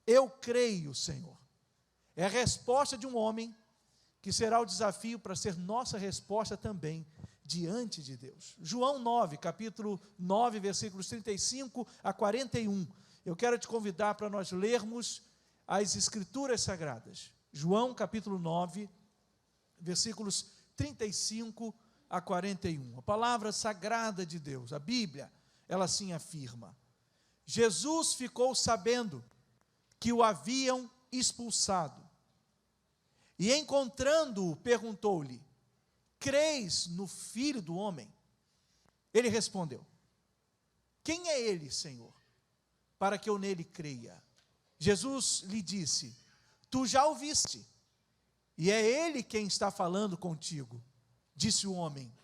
Eu creio, Senhor. É a resposta de um homem que será o desafio para ser nossa resposta também diante de Deus. João 9, capítulo 9, versículos 35 a 41. Eu quero te convidar para nós lermos as Escrituras Sagradas. João, capítulo 9, versículos 35 a 41. A palavra sagrada de Deus, a Bíblia, ela assim afirma. Jesus ficou sabendo que o haviam expulsado. E encontrando-o, perguntou-lhe: creis no Filho do Homem? Ele respondeu: quem é ele, Senhor, para que eu nele creia? Jesus lhe disse: tu já o viste, e é ele quem está falando contigo. Disse o homem: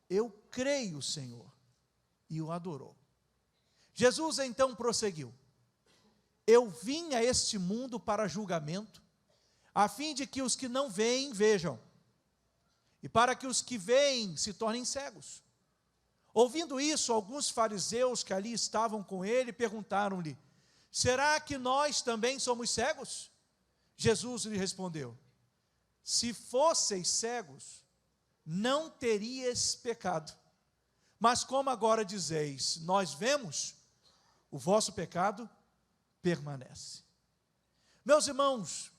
eu creio, Senhor, e o adorou. Jesus então prosseguiu: eu vim a este mundo para julgamento, a fim de que os que não veem, vejam, e para que os que veem se tornem cegos. Ouvindo isso, alguns fariseus que ali estavam com ele, perguntaram-lhe: será que nós também somos cegos? Jesus lhe respondeu: se fosseis cegos, não teríeis pecado. Mas como agora dizeis, nós vemos, o vosso pecado permanece. Meus irmãos,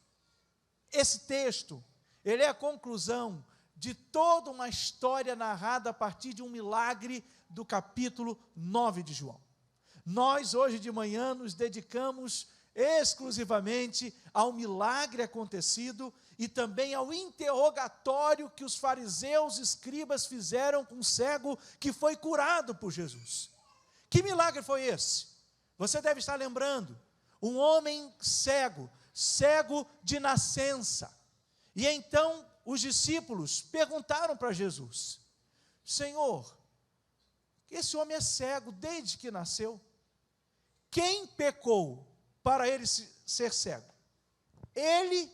esse texto, ele é a conclusão de toda uma história narrada a partir de um milagre do capítulo 9 de João. Nós, hoje de manhã, nos dedicamos exclusivamente ao milagre acontecido e também ao interrogatório que os fariseus e escribas fizeram com o cego que foi curado por Jesus. Que milagre foi esse? Você deve estar lembrando, um homem cego, cego de nascença. E então os discípulos perguntaram para Jesus: Senhor, esse homem é cego desde que nasceu. Quem pecou para ele ser cego? Ele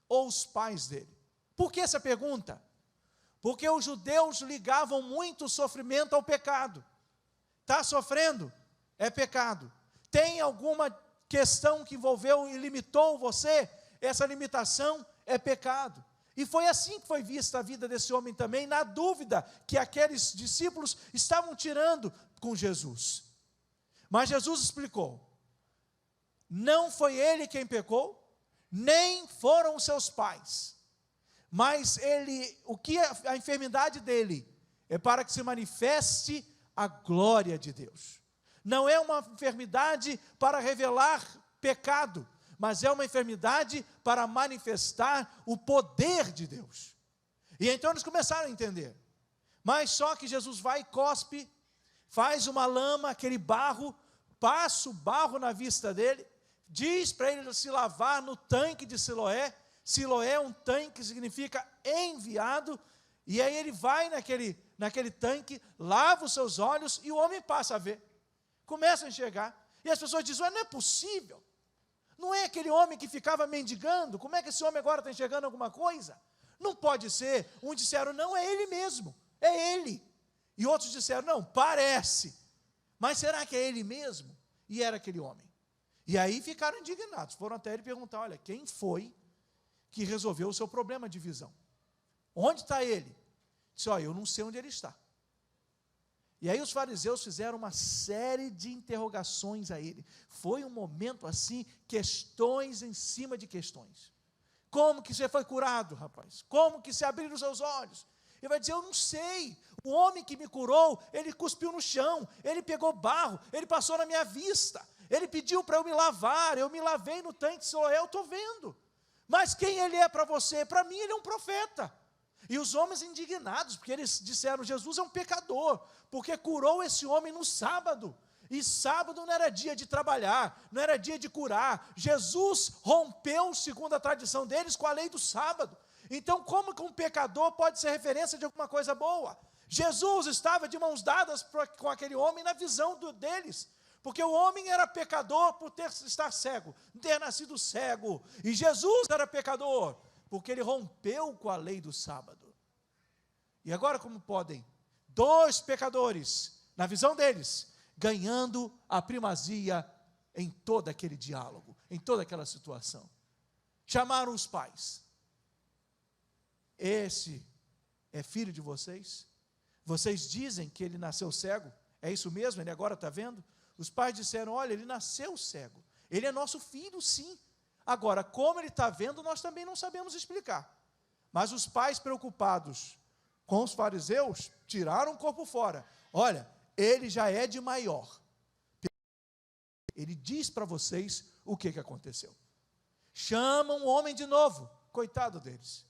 ou os pais dele? Por que essa pergunta? Porque os judeus ligavam muito o sofrimento ao pecado. Está sofrendo? É pecado. Tem alguma questão que envolveu e limitou você? Essa limitação é pecado. E foi assim que foi vista a vida desse homem também, na dúvida que aqueles discípulos estavam tirando com Jesus. Mas Jesus explicou: não foi ele quem pecou, nem foram os seus pais, mas a enfermidade dele é para que se manifeste a glória de Deus. Não é uma enfermidade para revelar pecado, mas é uma enfermidade para manifestar o poder de Deus. E então eles começaram a entender. Mas só que Jesus vai e cospe, faz uma lama, aquele barro, passa o barro na vista dele, diz para ele se lavar no tanque de Siloé. Siloé é um tanque que significa enviado, e aí ele vai naquele tanque, lava os seus olhos, e o homem passa a ver, começa a enxergar, e as pessoas dizem: não é possível, não é aquele homem que ficava mendigando, como é que esse homem agora está enxergando alguma coisa? Não pode ser. Uns disseram: não, é ele mesmo, é ele, e outros disseram: não, parece, mas será que é ele mesmo? E era aquele homem. E aí ficaram indignados, foram até ele perguntar: olha, quem foi que resolveu o seu problema de visão? Onde está ele? Disse: olha, eu não sei onde ele está. E aí os fariseus fizeram uma série de interrogações a ele. Foi um momento assim, questões em cima de questões. Como que você foi curado, rapaz? Como que se abriram os seus olhos? Ele vai dizer: eu não sei. O homem que me curou, ele cuspiu no chão, ele pegou barro, ele passou na minha vista, ele pediu para eu me lavar, eu me lavei no tanque de Siloé, eu estou vendo. Mas quem ele é para você? Para mim ele é um profeta. E os homens indignados, porque eles disseram: Jesus é um pecador, porque curou esse homem no sábado, e sábado não era dia de trabalhar, não era dia de curar. Jesus rompeu, segundo a tradição deles, com a lei do sábado. Então como que um pecador pode ser referência de alguma coisa boa? Jesus estava de mãos dadas com aquele homem na visão deles, porque o homem era pecador por estar cego, ter nascido cego, e Jesus era pecador, porque ele rompeu com a lei do sábado. E agora como podem dois pecadores, na visão deles, ganhando a primazia em todo aquele diálogo, em toda aquela situação. Chamaram os pais. Esse é filho de vocês? Vocês dizem que ele nasceu cego? É isso mesmo? Ele agora está vendo? Os pais disseram, olha, ele nasceu cego. Ele é nosso filho, sim. Agora, como ele está vendo, nós também não sabemos explicar. Mas os pais, preocupados com os fariseus, tiraram o corpo fora. Olha, ele já é de maior. Ele diz para vocês o que aconteceu. Chamam o homem de novo. Coitado deles.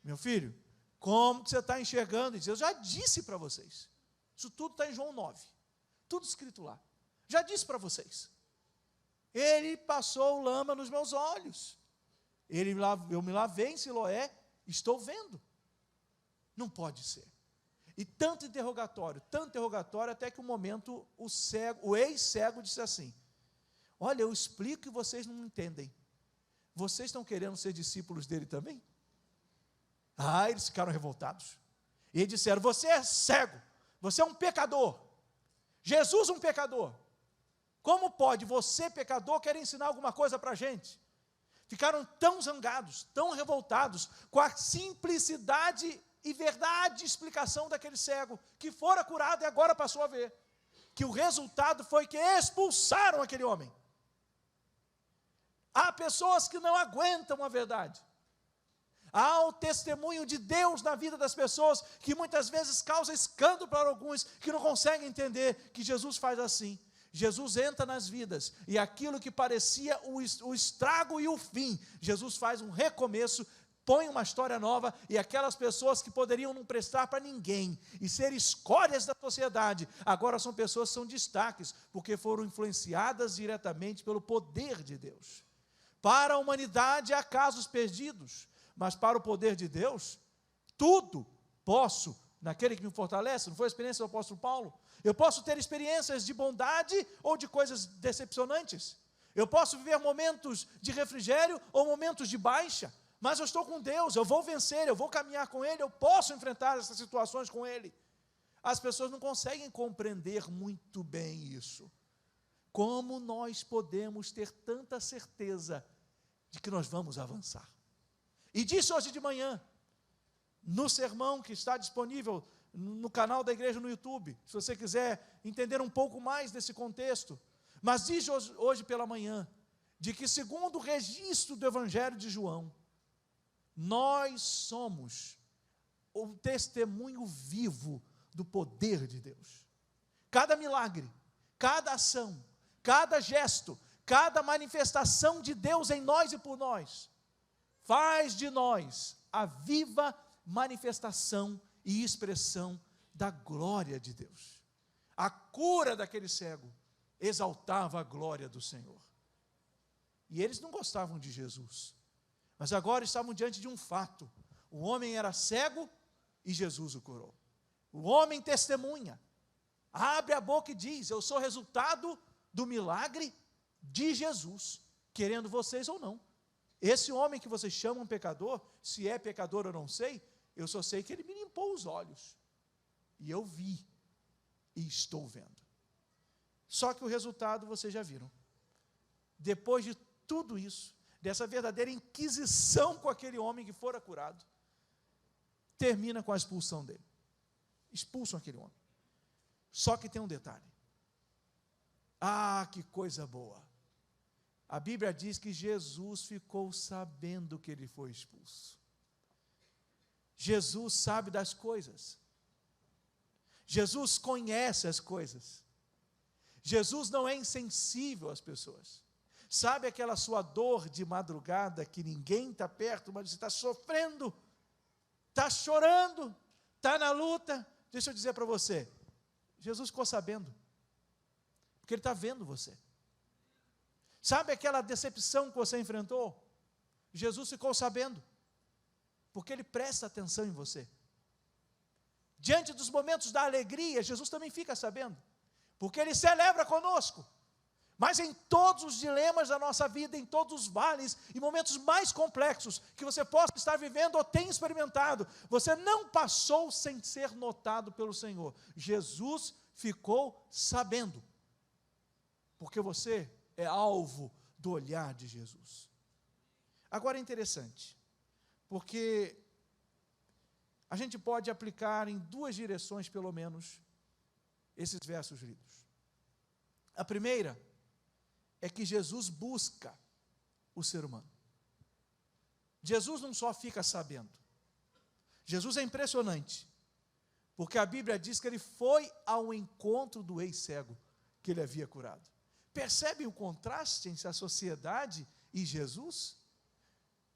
Meu filho, como que você está enxergando? Eu já disse para vocês. Isso tudo está em João 9. Tudo escrito lá. Já disse para vocês. Ele passou lama nos meus olhos. Eu me lavei em Siloé, estou vendo. Não pode ser. E tanto interrogatório, até que um momento o ex-cego disse assim, olha, eu explico e vocês não entendem. Vocês estão querendo ser discípulos dele também? Eles ficaram revoltados. E disseram, você é cego, você é um pecador. Jesus um pecador. Como pode você, pecador, querer ensinar alguma coisa para a gente? Ficaram tão zangados, tão revoltados, com a simplicidade e verdade de explicação daquele cego, que fora curado e agora passou a ver, que o resultado foi que expulsaram aquele homem. Há pessoas que não aguentam a verdade. Há o testemunho de Deus na vida das pessoas, que muitas vezes causa escândalo para alguns, que não conseguem entender que Jesus faz assim. Jesus entra nas vidas, e aquilo que parecia o estrago e o fim, Jesus faz um recomeço, põe uma história nova, e aquelas pessoas que poderiam não prestar para ninguém, e ser escórias da sociedade, agora são pessoas que são destaques, porque foram influenciadas diretamente pelo poder de Deus. Para a humanidade há casos perdidos, mas para o poder de Deus, tudo posso, naquele que me fortalece. Não foi a experiência do apóstolo Paulo? Eu posso ter experiências de bondade ou de coisas decepcionantes. Eu posso viver momentos de refrigério ou momentos de baixa, mas eu estou com Deus, eu vou vencer, eu vou caminhar com Ele, eu posso enfrentar essas situações com Ele. As pessoas não conseguem compreender muito bem isso. Como nós podemos ter tanta certeza de que nós vamos avançar? E disse hoje de manhã, no sermão que está disponível no canal da igreja no YouTube, se você quiser entender um pouco mais desse contexto, mas diz hoje pela manhã, de que segundo o registro do Evangelho de João, nós somos o testemunho vivo do poder de Deus. Cada milagre, cada ação, cada gesto, cada manifestação de Deus em nós e por nós, faz de nós a viva manifestação e expressão da glória de Deus. A cura daquele cego exaltava a glória do Senhor. E eles não gostavam de Jesus, mas agora estavam diante de um fato. O homem era cego e Jesus o curou. O homem testemunha, abre a boca e diz, eu sou resultado do milagre de Jesus, querendo vocês ou não. Esse homem que vocês chamam pecador, se é pecador eu não sei, eu só sei que ele me limpou os olhos, e eu vi, e estou vendo. Só que o resultado vocês já viram. Depois de tudo isso, dessa verdadeira inquisição com aquele homem que fora curado, termina com a expulsão dele. Expulsam aquele homem. Só que tem um detalhe. Que coisa boa. A Bíblia diz que Jesus ficou sabendo que ele foi expulso. Jesus sabe das coisas. Jesus conhece as coisas. Jesus não é insensível às pessoas. Sabe aquela sua dor de madrugada que ninguém está perto, mas você está sofrendo, está chorando, está na luta? Deixa eu dizer para você, Jesus ficou sabendo, porque Ele está vendo você. Sabe aquela decepção que você enfrentou? Jesus ficou sabendo, porque Ele presta atenção em você. Diante dos momentos da alegria, Jesus também fica sabendo, porque Ele celebra conosco. Mas em todos os dilemas da nossa vida, em todos os vales e momentos mais complexos que você possa estar vivendo ou tenha experimentado, você não passou sem ser notado pelo Senhor. Jesus ficou sabendo, porque você é alvo do olhar de Jesus. Agora é interessante, porque a gente pode aplicar em duas direções, pelo menos, esses versos lidos. A primeira é que Jesus busca o ser humano. Jesus não só fica sabendo. Jesus é impressionante, porque a Bíblia diz que ele foi ao encontro do ex-cego que ele havia curado. Percebem o contraste entre a sociedade e Jesus?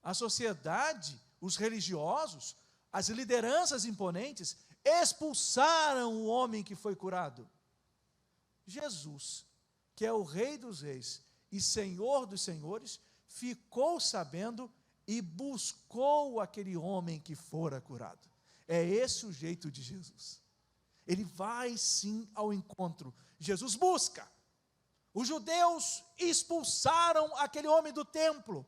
A sociedade, os religiosos, as lideranças imponentes, expulsaram o homem que foi curado. Jesus, que é o Rei dos Reis e Senhor dos Senhores, ficou sabendo e buscou aquele homem que fora curado. É esse o jeito de Jesus. Ele vai sim ao encontro. Jesus busca. Os judeus expulsaram aquele homem do templo,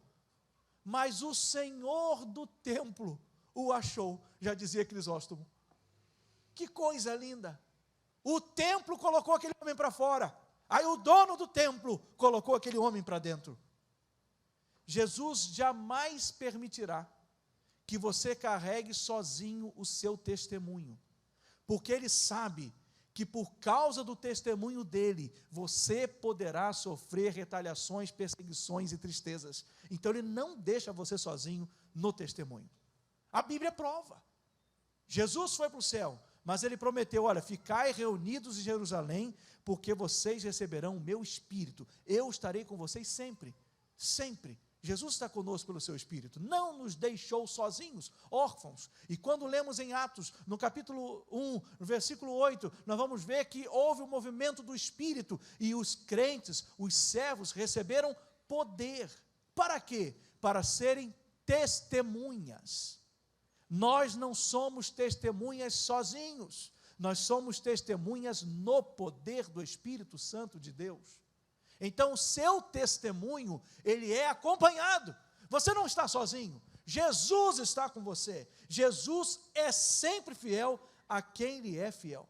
mas o Senhor do templo o achou, já dizia Crisóstomo. Que coisa linda! O templo colocou aquele homem para fora, aí o dono do templo colocou aquele homem para dentro. Jesus jamais permitirá que você carregue sozinho o seu testemunho, porque Ele sabe que por causa do testemunho dele, você poderá sofrer retaliações, perseguições e tristezas. Então Ele não deixa você sozinho no testemunho. A Bíblia prova. Jesus foi para o céu, mas Ele prometeu, olha, ficai reunidos em Jerusalém, porque vocês receberão o meu Espírito. Eu estarei com vocês sempre, sempre. Jesus está conosco pelo seu Espírito, não nos deixou sozinhos, órfãos. E quando lemos em Atos, no capítulo 1, no versículo 8, nós vamos ver que houve um movimento do Espírito, e os crentes, os servos, receberam poder. Para quê? Para serem testemunhas. Nós não somos testemunhas sozinhos, nós somos testemunhas no poder do Espírito Santo de Deus. Então, o seu testemunho, ele é acompanhado. Você não está sozinho. Jesus está com você. Jesus é sempre fiel a quem lhe é fiel.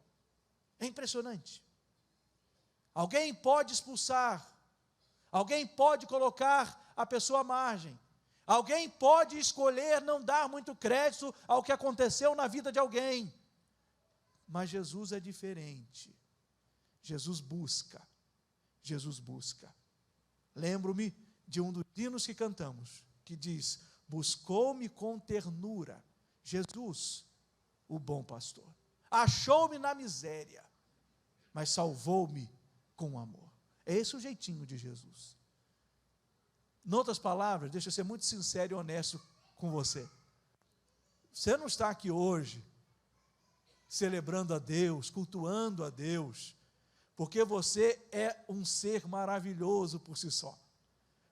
É impressionante. Alguém pode expulsar. Alguém pode colocar a pessoa à margem. Alguém pode escolher não dar muito crédito ao que aconteceu na vida de alguém. Mas Jesus é diferente. Jesus busca. Jesus busca. Lembro-me de um dos hinos que cantamos, que diz, buscou-me com ternura, Jesus, o bom pastor. Achou-me na miséria, mas salvou-me com amor. É esse o jeitinho de Jesus. Em outras palavras, deixa eu ser muito sincero e honesto com você. Você não está aqui hoje, celebrando a Deus, cultuando a Deus, porque você é um ser maravilhoso por si só.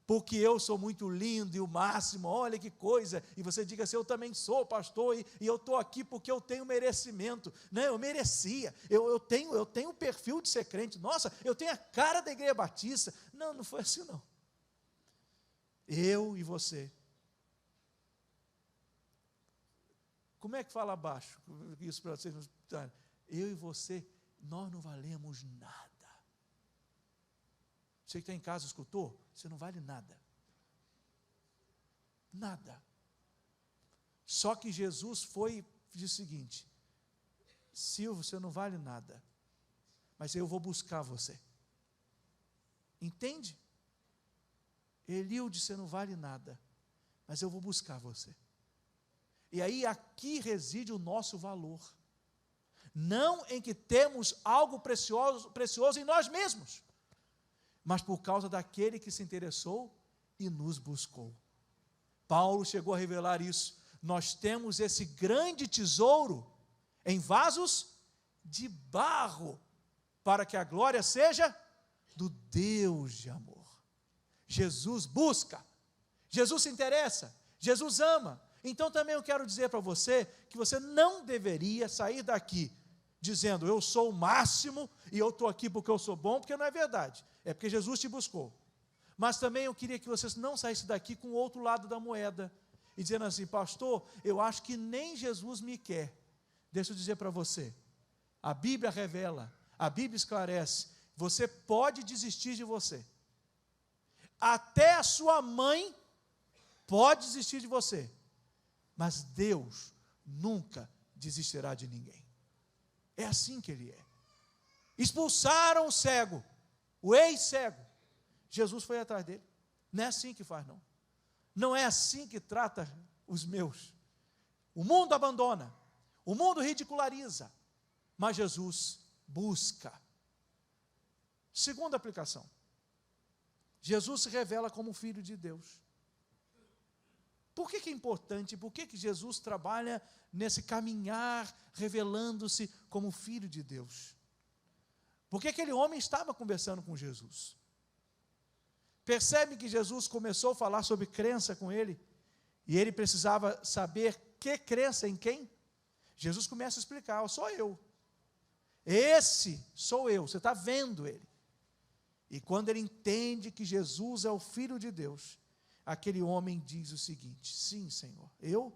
Porque eu sou muito lindo e o máximo, olha que coisa. E você diga assim, eu também sou pastor e eu estou aqui porque eu tenho merecimento. Não, eu merecia, eu tenho o perfil de ser crente. Nossa, eu tenho a cara da Igreja Batista. Não, não foi assim não. Eu e você. Como é que fala abaixo? Isso para vocês. Eu e você, nós não valemos nada. Você que está em casa, escutou? Você não vale nada. Nada. Só que Jesus foi e disse o seguinte, Silvio, você não vale nada, mas eu vou buscar você. Entende? Eliude, você não vale nada, mas eu vou buscar você. E aí aqui reside o nosso valor. Não em que temos algo precioso em nós mesmos, mas por causa daquele que se interessou e nos buscou. Paulo chegou a revelar isso. Nós temos esse grande tesouro em vasos de barro, para que a glória seja do Deus de amor. Jesus busca, Jesus se interessa, Jesus ama. Então também eu quero dizer para você que você não deveria sair daqui dizendo, eu sou o máximo e eu estou aqui porque eu sou bom, porque não é verdade, é porque Jesus te buscou. Mas também eu queria que você não saísse daqui com o outro lado da moeda, e dizendo assim, pastor, eu acho que nem Jesus me quer. Deixa eu dizer para você, a Bíblia revela, a Bíblia esclarece, você pode desistir de você, até a sua mãe pode desistir de você, mas Deus nunca desistirá de ninguém. É assim que ele é. Expulsaram o cego, o ex-cego. Jesus foi atrás dele. Não é assim que faz, não. Não é assim que trata os meus. O mundo abandona, o mundo ridiculariza, mas Jesus busca. Segunda aplicação. Jesus se revela como Filho de Deus. Por que é importante? Por que Jesus trabalha nesse caminhar, revelando-se como Filho de Deus? Porque aquele homem estava conversando com Jesus. Percebe que Jesus começou a falar sobre crença com ele, e ele precisava saber que crença em quem? Jesus começa a explicar: sou eu. Esse sou eu, você está vendo ele. E quando ele entende que Jesus é o Filho de Deus, aquele homem diz o seguinte: sim, Senhor, eu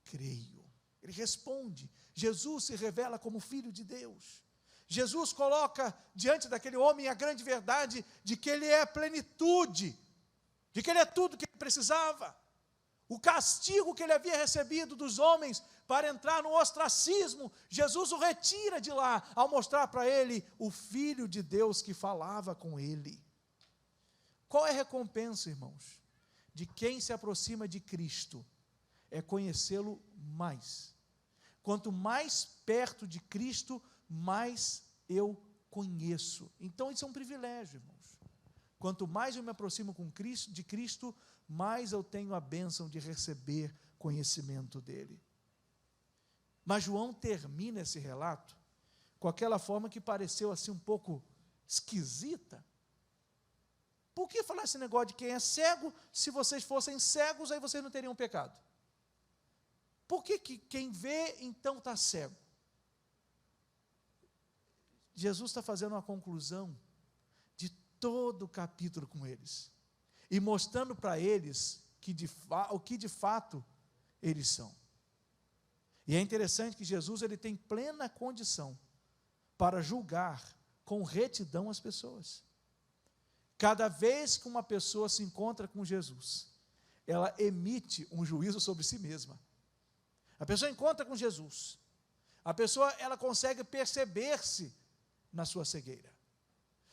creio. Ele responde. Jesus se revela como Filho de Deus. Jesus coloca diante daquele homem a grande verdade de que ele é a plenitude, de que ele é tudo que ele precisava. O castigo que ele havia recebido dos homens para entrar no ostracismo, Jesus o retira de lá, ao mostrar para ele o Filho de Deus que falava com ele. Qual é a recompensa, irmãos, de quem se aproxima de Cristo? É conhecê-lo mais. Quanto mais perto de Cristo, mais eu conheço. Então isso é um privilégio, irmãos. Quanto mais eu me aproximo de Cristo, mais eu tenho a bênção de receber conhecimento dele. Mas João termina esse relato com aquela forma que pareceu assim um pouco esquisita. Por que falar esse negócio de quem é cego? Se vocês fossem cegos, aí vocês não teriam pecado. Por que quem vê, então, está cego? Jesus está fazendo uma conclusão de todo o capítulo com eles, e mostrando para eles o que de fato eles são. E é interessante que Jesus ele tem plena condição para julgar com retidão as pessoas. Cada vez que uma pessoa se encontra com Jesus, ela emite um juízo sobre si mesma. A pessoa encontra com Jesus, a pessoa ela consegue perceber-se na sua cegueira.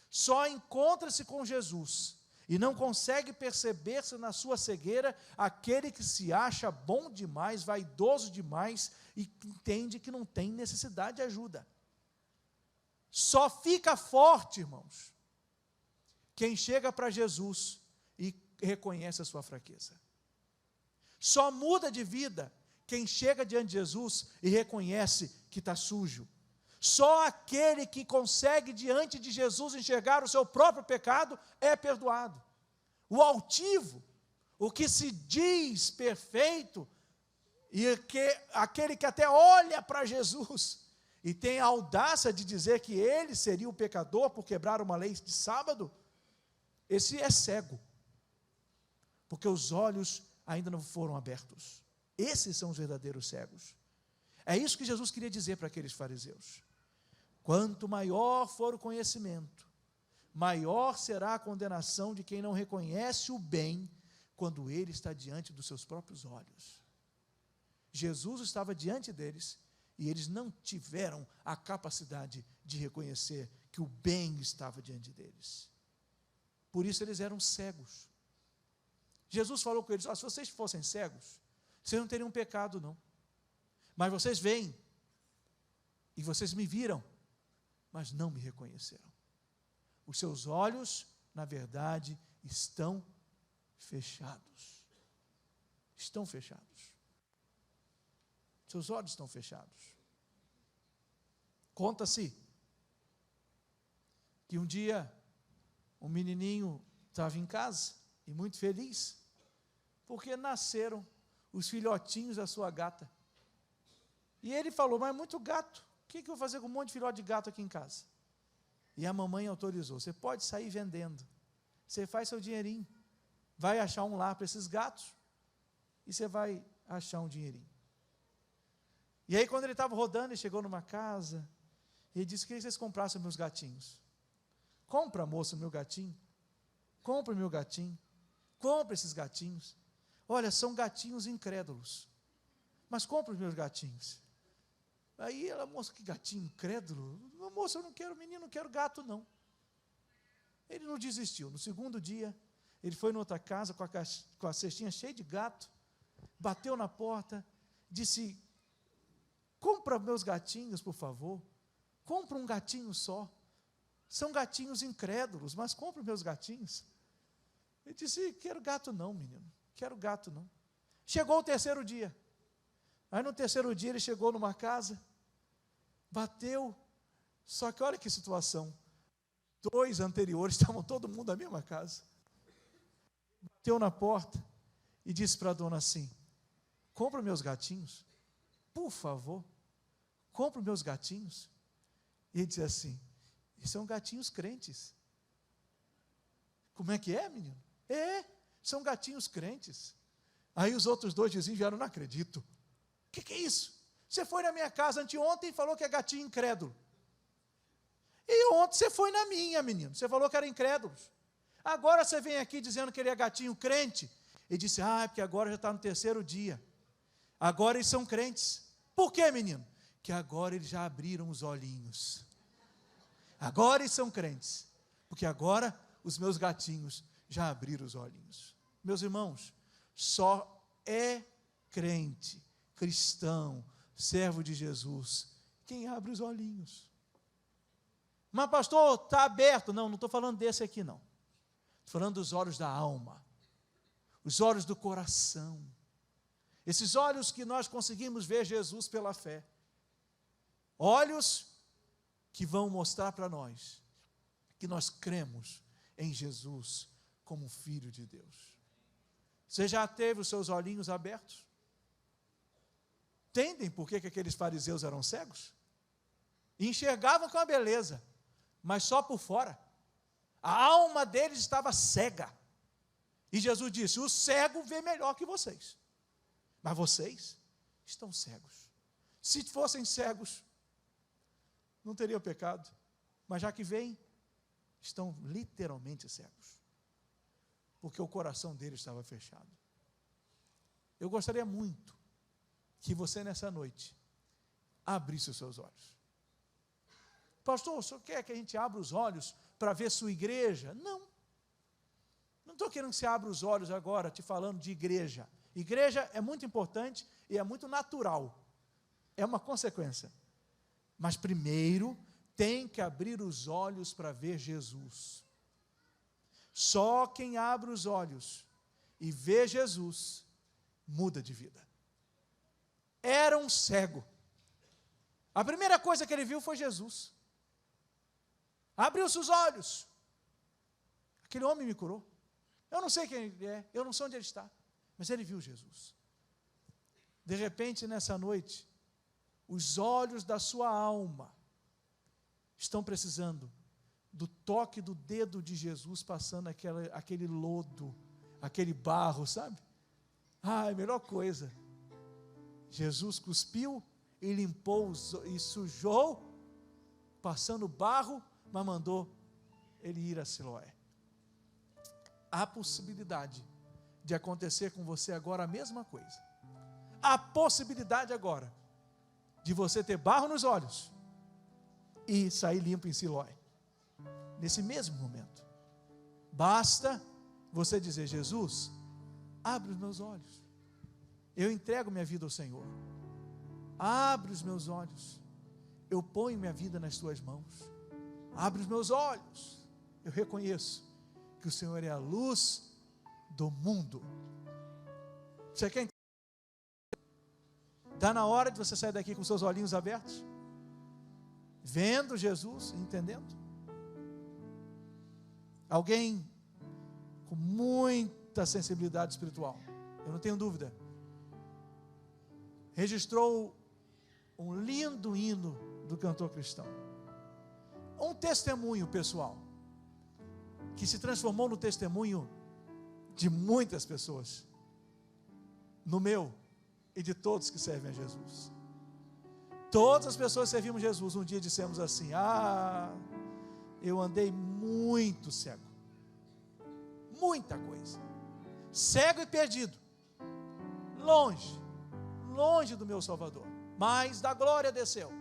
Só encontra-se com Jesus e não consegue perceber-se na sua cegueira aquele que se acha bom demais, vaidoso demais e entende que não tem necessidade de ajuda. Só fica forte, irmãos, quem chega para Jesus e reconhece a sua fraqueza. Só muda de vida quem chega diante de Jesus e reconhece que está sujo. Só aquele que consegue diante de Jesus enxergar o seu próprio pecado é perdoado. O altivo, o que se diz perfeito, e aquele que até olha para Jesus e tem a audácia de dizer que ele seria o pecador por quebrar uma lei de sábado, esse é cego, porque os olhos ainda não foram abertos. Esses são os verdadeiros cegos. É isso que Jesus queria dizer para aqueles fariseus. Quanto maior for o conhecimento, maior será a condenação de quem não reconhece o bem quando ele está diante dos seus próprios olhos. Jesus estava diante deles e eles não tiveram a capacidade de reconhecer que o bem estava diante deles. Por isso eles eram cegos. Jesus falou com eles: se vocês fossem cegos, vocês não teriam pecado não. Mas vocês veem, e vocês me viram, mas não me reconheceram. Os seus olhos, na verdade, estão fechados. Estão fechados. Seus olhos estão fechados. Conta-se que um dia um menininho estava em casa e muito feliz, porque nasceram os filhotinhos da sua gata. E ele falou: mas é muito gato, o que eu vou fazer com um monte de filhote de gato aqui em casa? E a mamãe autorizou: você pode sair vendendo, você faz seu dinheirinho, vai achar um lar para esses gatos, e você vai achar um dinheirinho. E aí quando ele estava rodando, ele chegou numa casa, e ele disse: queria que vocês comprassem meus gatinhos. Compra, moço, meu gatinho. compra o meu gatinho, compra esses gatinhos. Olha, são gatinhos incrédulos, mas compra os meus gatinhos. Aí ela, moça, que gatinho incrédulo? Moça, eu não quero menino, não quero gato, não. Ele não desistiu. No segundo dia, ele foi em outra casa com a cestinha cheia de gato, bateu na porta, disse: compra meus gatinhos, por favor. Compra um gatinho só. São gatinhos incrédulos, mas compra meus gatinhos. Ele disse: quero gato não, menino. Quero gato não. Chegou o terceiro dia. Aí no terceiro dia ele chegou numa casa, bateu, só que olha que situação. 2 anteriores estavam todo mundo na mesma casa. Bateu na porta e disse para a dona assim: compra meus gatinhos, por favor, compra meus gatinhos. E ele disse assim: são gatinhos crentes. Como é que é, menino? São gatinhos crentes. Aí os outros 2 vizinhos vieram: não acredito. O que é isso? Você foi na minha casa anteontem e falou que é gatinho incrédulo. E ontem você foi na minha, menino. Você falou que era incrédulos. Agora você vem aqui dizendo que ele é gatinho crente. Ele disse: é porque agora já está no terceiro dia. Agora eles são crentes. Por quê, menino? Que agora eles já abriram os olhinhos. Agora eles são crentes. Porque agora os meus gatinhos já abriram os olhinhos. Meus irmãos, só é crente, cristão, servo de Jesus, quem abre os olhinhos. Mas pastor, está aberto. Não estou falando desse aqui não. Estou falando dos olhos da alma, os olhos do coração. Esses olhos que nós conseguimos ver Jesus pela fé. Olhos que vão mostrar para nós que nós cremos em Jesus como Filho de Deus. Você já teve os seus olhinhos abertos? Entendem por que aqueles fariseus eram cegos? Enxergavam com a beleza, mas só por fora. A alma deles estava cega. E Jesus disse: o cego vê melhor que vocês. Mas vocês estão cegos. Se fossem cegos, não teriam pecado. Mas já que veem, estão literalmente cegos. Porque o coração deles estava fechado. Eu gostaria muito que você nessa noite abrisse os seus olhos. Pastor, o senhor quer que a gente abra os olhos para ver sua igreja? Não. Não estou querendo que você abra os olhos agora te falando de igreja. Igreja é muito importante e é muito natural. É uma consequência. Mas primeiro tem que abrir os olhos para ver Jesus. Só quem abre os olhos e vê Jesus muda de vida. Era um cego. A primeira coisa que ele viu foi Jesus. Abriu seus olhos. Aquele homem me curou. Eu não sei quem ele é, eu não sei onde ele está, mas ele viu Jesus. De repente, nessa noite, os olhos da sua alma estão precisando do toque do dedo de Jesus passando aquele lodo, aquele barro, sabe? É a melhor coisa. Jesus cuspiu e limpou e sujou, passando barro, mas mandou ele ir a Siloé. Há possibilidade de acontecer com você agora a mesma coisa. Há possibilidade agora de você ter barro nos olhos e sair limpo em Siloé. Nesse mesmo momento. Basta você dizer: Jesus, abre os meus olhos. Eu entrego minha vida ao Senhor. Abre os meus olhos. Eu ponho minha vida nas tuas mãos. Abre os meus olhos. Eu reconheço que o Senhor é a luz do mundo. Você quer entender? Está na hora de você sair daqui com seus olhinhos abertos, vendo Jesus, entendendo. Alguém com muita sensibilidade espiritual, eu não tenho dúvida, registrou um lindo hino do cantor cristão, um testemunho pessoal, que se transformou no testemunho de muitas pessoas, no meu e de todos que servem a Jesus. Todas as pessoas que servimos Jesus, um dia dissemos assim: eu andei muito cego, muita coisa. Cego e perdido, longe, longe do meu Salvador, mas da glória desceu.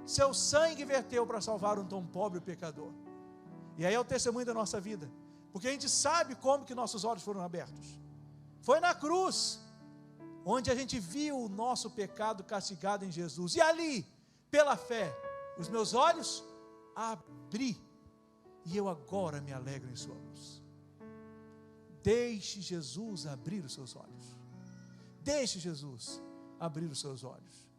Seu sangue verteu para salvar um tão pobre pecador. E aí é o testemunho da nossa vida, porque a gente sabe como que nossos olhos foram abertos. Foi na cruz, onde a gente viu o nosso pecado castigado em Jesus, e ali, pela fé, os meus olhos abri, e eu agora me alegro em sua luz. Deixe Jesus abrir os seus olhos. Deixe Jesus abrir os seus olhos.